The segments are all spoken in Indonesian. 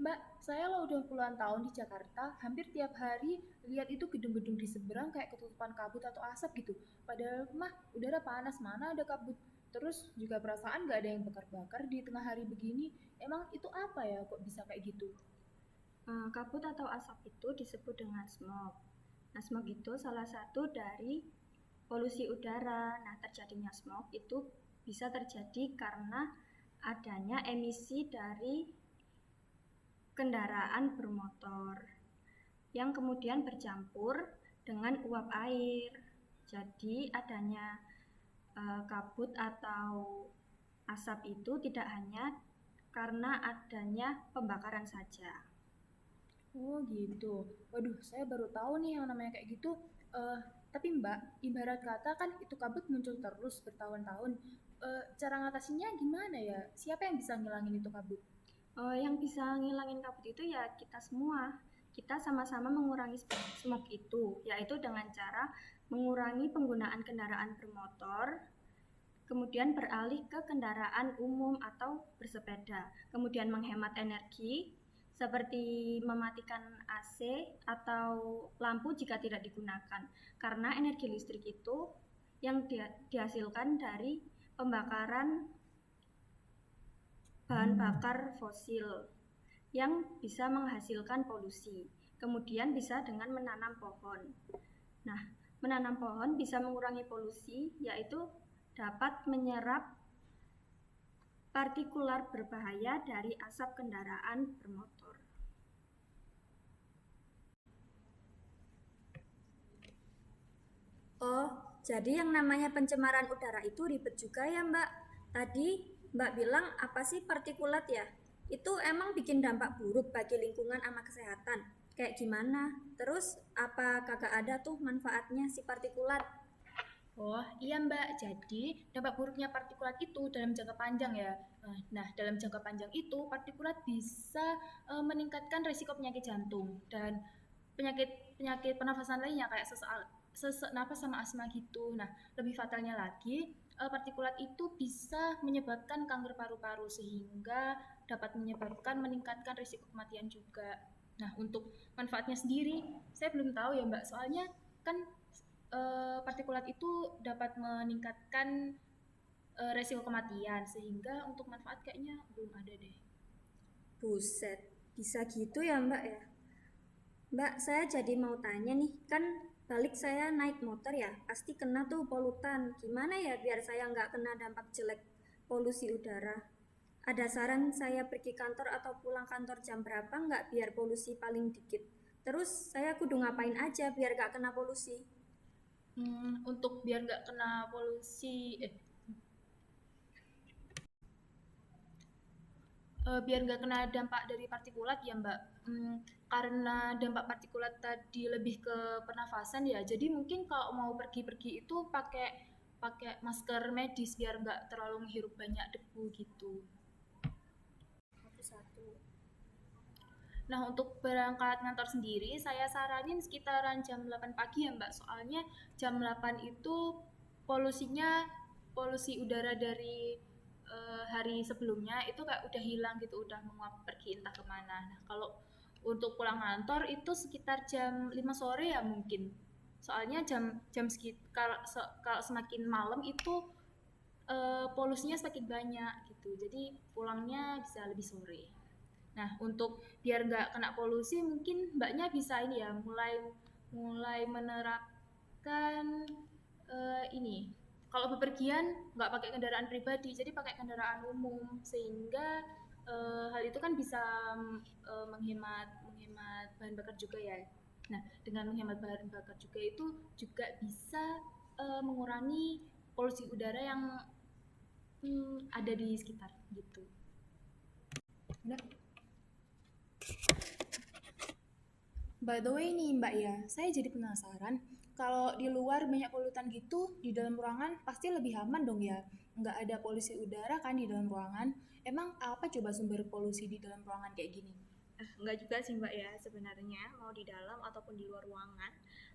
Mbak, saya lo udah puluhan tahun di Jakarta, hampir tiap hari lihat itu gedung-gedung di seberang kayak ketutupan kabut atau asap gitu. Padahal mah udara panas, mana ada kabut. Terus juga perasaan nggak ada yang bakar-bakar di tengah hari begini. Emang itu apa ya kok bisa kayak gitu? Kabut atau asap itu disebut dengan smog. Nah, smog itu salah satu dari polusi udara. Nah, terjadinya smog itu bisa terjadi karena adanya emisi dari kendaraan bermotor yang kemudian bercampur dengan uap air. Jadi, adanya kabut atau asap itu tidak hanya karena adanya pembakaran saja. Oh gitu. Waduh, saya baru tahu nih yang namanya kayak gitu. Eh, tapi Mbak, ibarat kata kan itu kabut muncul terus bertahun-tahun. Cara ngatasinnya gimana ya? Siapa yang bisa ngilangin itu kabut? Yang bisa ngilangin kabut itu ya kita semua. Kita sama-sama mengurangi smog itu, yaitu dengan cara mengurangi penggunaan kendaraan bermotor, kemudian beralih ke kendaraan umum atau bersepeda, kemudian menghemat energi seperti mematikan AC atau lampu jika tidak digunakan, karena energi listrik itu yang dihasilkan dari pembakaran bahan bakar fosil yang bisa menghasilkan polusi. Kemudian bisa dengan menanam pohon. Nah, menanam pohon bisa mengurangi polusi, yaitu dapat menyerap partikular berbahaya dari asap kendaraan bermotor. Oh, jadi yang namanya pencemaran udara itu ribet juga ya, Mbak. Tadi Mbak bilang apa sih partikulat ya? Itu emang bikin dampak buruk bagi lingkungan sama kesehatan. Kayak gimana? Terus apa kagak ada tuh manfaatnya si partikulat? Oh iya Mbak, jadi dampak buruknya partikulat itu dalam jangka panjang ya. Nah, dalam jangka panjang itu partikulat bisa meningkatkan risiko penyakit jantung dan penyakit penyakit pernafasan lainnya kayak sesak napas sama asma gitu. Nah, lebih fatalnya lagi, partikulat itu bisa menyebabkan kanker paru-paru sehingga dapat menyebabkan meningkatkan risiko kematian juga. Nah, untuk manfaatnya sendiri, saya belum tahu ya Mbak, soalnya kan partikulat itu dapat meningkatkan resiko kematian sehingga untuk manfaat kayaknya belum ada deh. Buset, bisa gitu ya Mbak ya? Mbak, saya jadi mau tanya nih, kan balik saya naik motor ya, pasti kena tuh polutan. Gimana ya biar saya nggak kena dampak jelek polusi udara? Ada saran saya pergi kantor atau pulang kantor jam berapa nggak biar polusi paling dikit? Terus saya kudu ngapain aja biar nggak kena polusi? Untuk biar nggak kena polusi, biar nggak kena dampak dari partikulat ya Mbak. Karena dampak partikulat tadi lebih ke pernafasan ya, jadi mungkin kalau mau pergi-pergi itu pakai pakai masker medis biar nggak terlalu menghirup banyak debu gitu. Satu-satu. Nah, untuk berangkat ngantor sendiri, saya saranin sekitaran jam 8 pagi ya, Mbak. Soalnya jam 8 itu polusinya, polusi udara dari hari sebelumnya itu kayak udah hilang gitu, udah menguap pergi entah kemana. Nah, kalau untuk pulang kantor itu sekitar jam 5 sore ya mungkin. Soalnya jam jam kalau semakin malam itu polusinya semakin banyak gitu. Jadi pulangnya bisa lebih sore. Nah, untuk biar nggak kena polusi, mungkin mbaknya bisa ini ya, mulai mulai menerapkan ini. Kalau bepergian nggak pakai kendaraan pribadi, jadi pakai kendaraan umum, sehingga hal itu kan bisa menghemat menghemat bahan bakar juga ya. Nah, dengan menghemat bahan bakar juga itu juga bisa mengurangi polusi udara yang ada di sekitar gitu. Udah. By the way nih Mbak ya, saya jadi penasaran. Kalau di luar banyak polutan gitu, di dalam ruangan pasti lebih aman dong ya. Nggak ada polusi udara kan di dalam ruangan. Emang apa coba sumber polusi di dalam ruangan kayak gini? Enggak juga sih Mbak ya, sebenarnya mau di dalam ataupun di luar ruangan,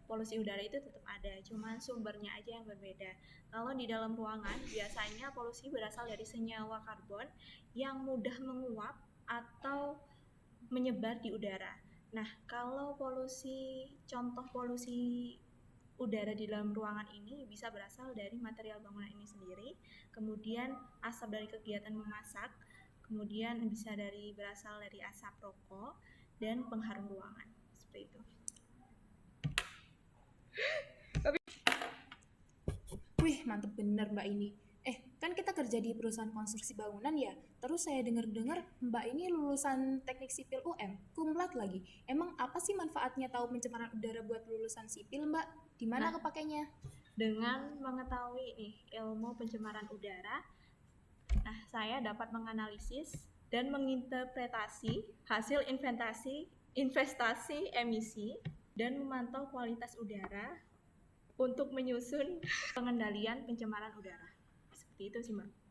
polusi udara itu tetap ada, cuman sumbernya aja yang berbeda. Kalau di dalam ruangan, biasanya polusi berasal dari senyawa karbon yang mudah menguap atau menyebar di udara. Nah, kalau contoh polusi udara di dalam ruangan ini bisa berasal dari material bangunan ini sendiri, kemudian asap dari kegiatan memasak, kemudian bisa berasal dari asap rokok dan pengharum ruangan. Seperti itu. Wih, mantep bener Mbak ini. Kan kita kerja di perusahaan konstruksi bangunan ya. Terus saya dengar-dengar Mbak ini lulusan teknik sipil UM, cum laude lagi. Emang apa sih manfaatnya tahu pencemaran udara buat lulusan sipil Mbak? Di mana kepakainya? Dengan mengetahui ilmu pencemaran udara, saya dapat menganalisis dan menginterpretasi hasil investasi emisi dan memantau kualitas udara untuk menyusun pengendalian pencemaran udara. Seperti itu sih, Mbak.